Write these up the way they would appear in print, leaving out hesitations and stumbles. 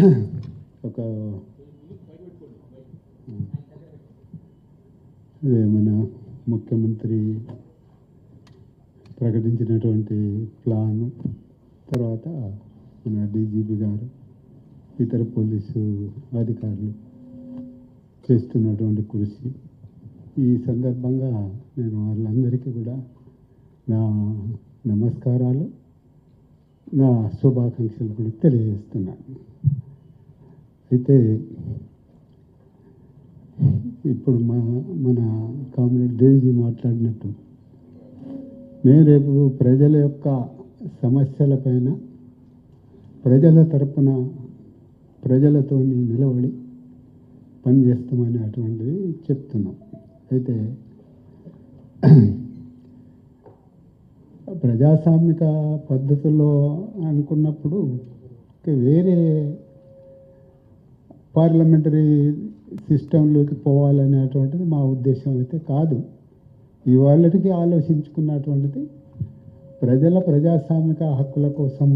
ఒక మన ముఖ్యమంత్రి ప్రకటించినటువంటి ప్లాను, తర్వాత మన డీజీపీ గారు, ఇతర పోలీసు అధికారులు చేస్తున్నటువంటి కృషి, ఈ సందర్భంగా నేను వాళ్ళందరికీ కూడా నా నమస్కారాలు, నా శుభాకాంక్షలు కూడా తెలియజేస్తున్నాను. అయితే ఇప్పుడు మన కామ్రేడ్ దేవిజీ మాట్లాడినట్టు మేము రేపు ప్రజల యొక్క సమస్యలపైన ప్రజల తరపున ప్రజలతో నిలబడి పనిచేస్తామని అటువంటిది చెప్తున్నాం. అయితే ప్రజాస్వామిక పద్ధతుల్లో అనుకున్నప్పుడు వేరే పార్లమెంటరీ సిస్టంలోకి పోవాలనేటువంటిది మా ఉద్దేశం అయితే కాదు. ఇవాళకి ఆలోచించుకున్నటువంటిది ప్రజల ప్రజాస్వామిక హక్కుల కోసం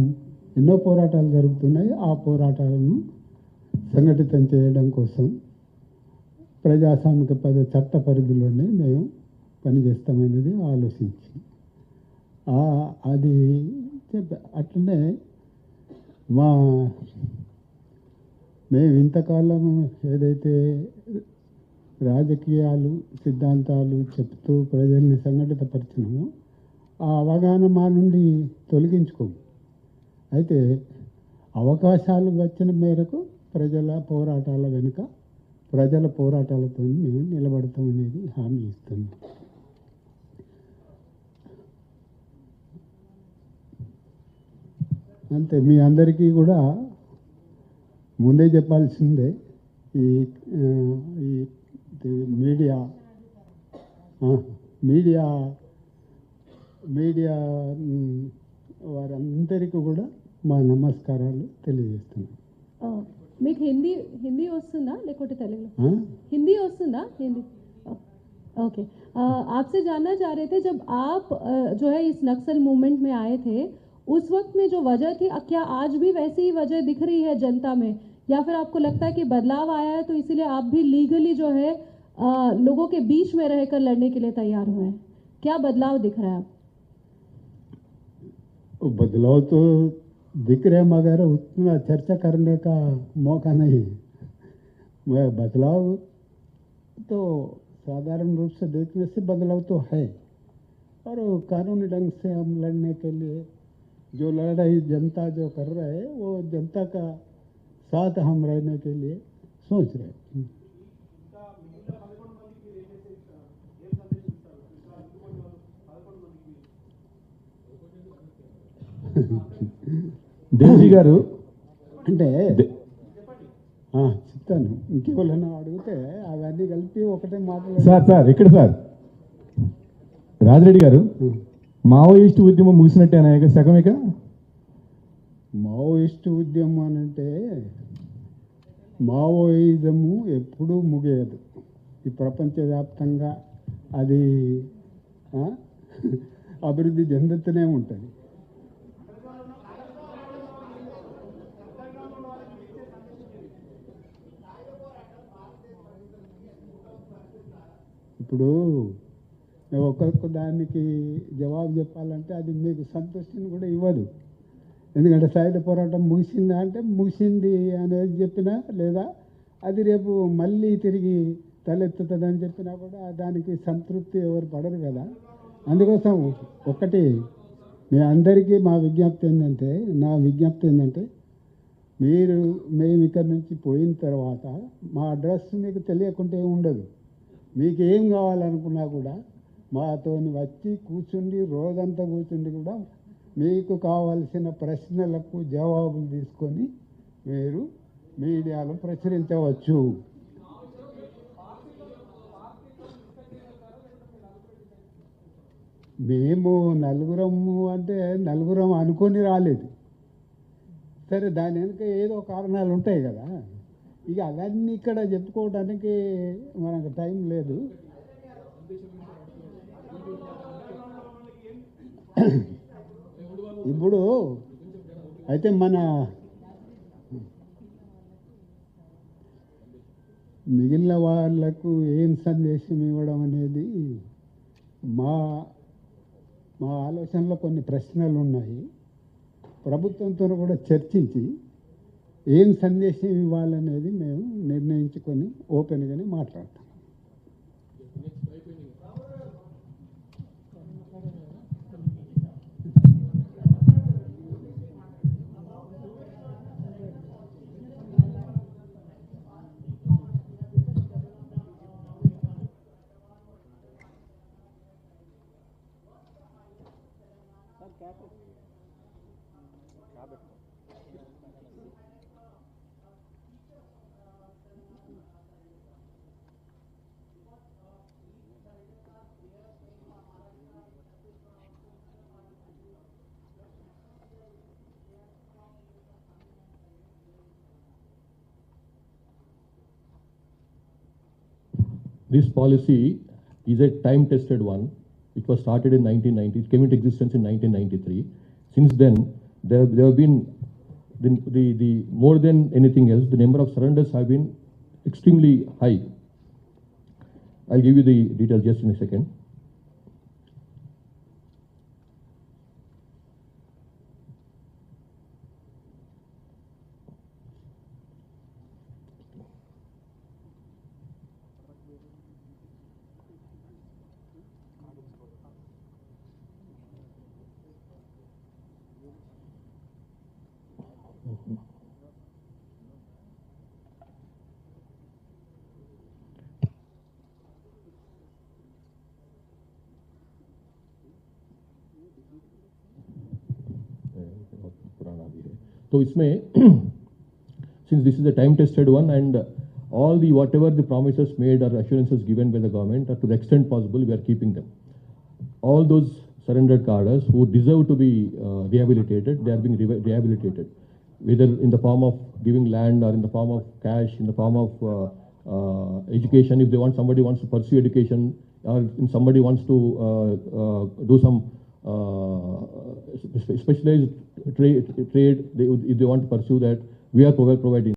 ఎన్నో పోరాటాలు జరుగుతున్నాయి. ఆ పోరాటాలను సంఘటితం చేయడం కోసం ప్రజాస్వామిక చట్ట పరిధిలోనే మేము పనిచేస్తామనేది ఆలోచించి అది అట్లనే మేము ఇంతకాలం ఏదైతే రాజకీయాలు సిద్ధాంతాలు చెప్తూ ప్రజల్ని సంఘటితపరిచినామో ఆ అవగాహన మా నుండి తొలగించుకోము. అయితే అవకాశాలు వచ్చిన మేరకు ప్రజల పోరాటాల వెనుక ప్రజల పోరాటాలతో మేము నిలబడతామనేది హామీ ఇస్తున్నాం. అంతే. మీ అందరికీ కూడా ముందే చెప్పాల్సిందే, ఈ మీడియా మీడియా మీడియా వారందరికీ కూడా మా నమస్కారాలు తెలియజేస్తున్నాం. మీకు హిందీ వస్తుందా లేకపోతే తెలుగు? హిందీ వస్తుందా? హింदी ओके। आपसे जानना चाह रहे थे, जब आप जो है इस नक्सल मूवमेंट में आए थे, उस वक्त में जो वजह थी, क्या आज भी वैसी ही वजह दिख रही है जनता में, या फिर आपको लगता है कि बदलाव आया है तो इसीलिए आप भी लीगली जो है लोगों के बीच में रहकर लड़ने के लिए तैयार हुए हैं? क्या बदलाव दिख रहा है? बदलाव तो दिख रहे मगर उतना चर्चा करने का मौका नहीं। बदलाव तो साधारण रूप से देखने से बदलाव तो है, और कानूनी ढंग से हम लड़ने के लिए जो लड़ाई जनता जो कर रहे है वो जनता का साथ हम रहने के लिए सोच रहे हैं। దేవి గారు అంటే చెప్తాను, ఇంకేమైనా అడిగితే అవన్నీ కలిపి ఒకటే మాట్లాడు. సార్ ఇక్కడ సార్ రాజిరెడ్డి గారు, మావోయిస్టు ఉద్యమం ముగిసినట్టేనా సగమిక? మావోయిస్టు ఉద్యమం అని అంటే మావోయిజము ఎప్పుడూ ముగియదు. ఈ ప్రపంచవ్యాప్తంగా అది అభివృద్ధి చెందుతూనే ఉంటుంది. ఇప్పుడు ఒక్కొక్క దానికి జవాబు చెప్పాలంటే అది మీకు సంతృష్టిని కూడా ఇవ్వదు. ఎందుకంటే సాయుధ పోరాటం ముగిసిందా అంటే ముగిసింది అనేది చెప్పినా, లేదా అది రేపు మళ్ళీ తిరిగి తలెత్తుతుందని చెప్పినా కూడా దానికి సంతృప్తి ఎవరు పడరు కదా. అందుకోసం ఒకటి మీ అందరికీ నా విజ్ఞప్తి ఏంటంటే మేము ఇక్కడి నుంచి పోయిన తర్వాత మా అడ్రస్ మీకు తెలియకుంటే ఉండదు. మీకు ఏం కావాలనుకున్నా కూడా మాతోని వచ్చి కూర్చుండి రోజంతా కూర్చుండి కూడా మీకు కావాల్సిన ప్రశ్నలకు జవాబులు తీసుకొని మీరు మీడియాలో ప్రచురించవచ్చు. మేము నలుగురం అనుకొని రాలేదు. సరే, దాని వెనుక ఏదో కారణాలు ఉంటాయి కదా. ఇక అవన్నీ ఇక్కడ చెప్పుకోవడానికి మనకు టైం లేదు. ఇప్పుడు అయితే మిగిలిన వాళ్ళకు ఏం సందేశం ఇవ్వడం అనేది మా మా ఆలోచనలో కొన్ని ప్రశ్నలు ఉన్నాయి. ప్రభుత్వంతో కూడా చర్చించి ఏం సందేశం ఇవ్వాలనేది మేము నిర్ణయించుకొని ఓపెన్గానే మాట్లాడతాం. This policy is a time-tested one. It was started in 1990. It came into existence in 1993. Since then, there have been the more than anything else, the number of surrenders have been extremely high. I'll give you the details just in a second. तो इसमें since this is a time tested one and all the whatever the promises made or assurances given by the government to the extent possible we are keeping them. All those surrendered cadres who deserve to be rehabilitated, they are being rehabilitated, whether in the form of giving land or in the form of cash, in the form of education. If they want, somebody wants to pursue education, or if somebody wants to do some specialized trade, if they want to pursue that, we are providing.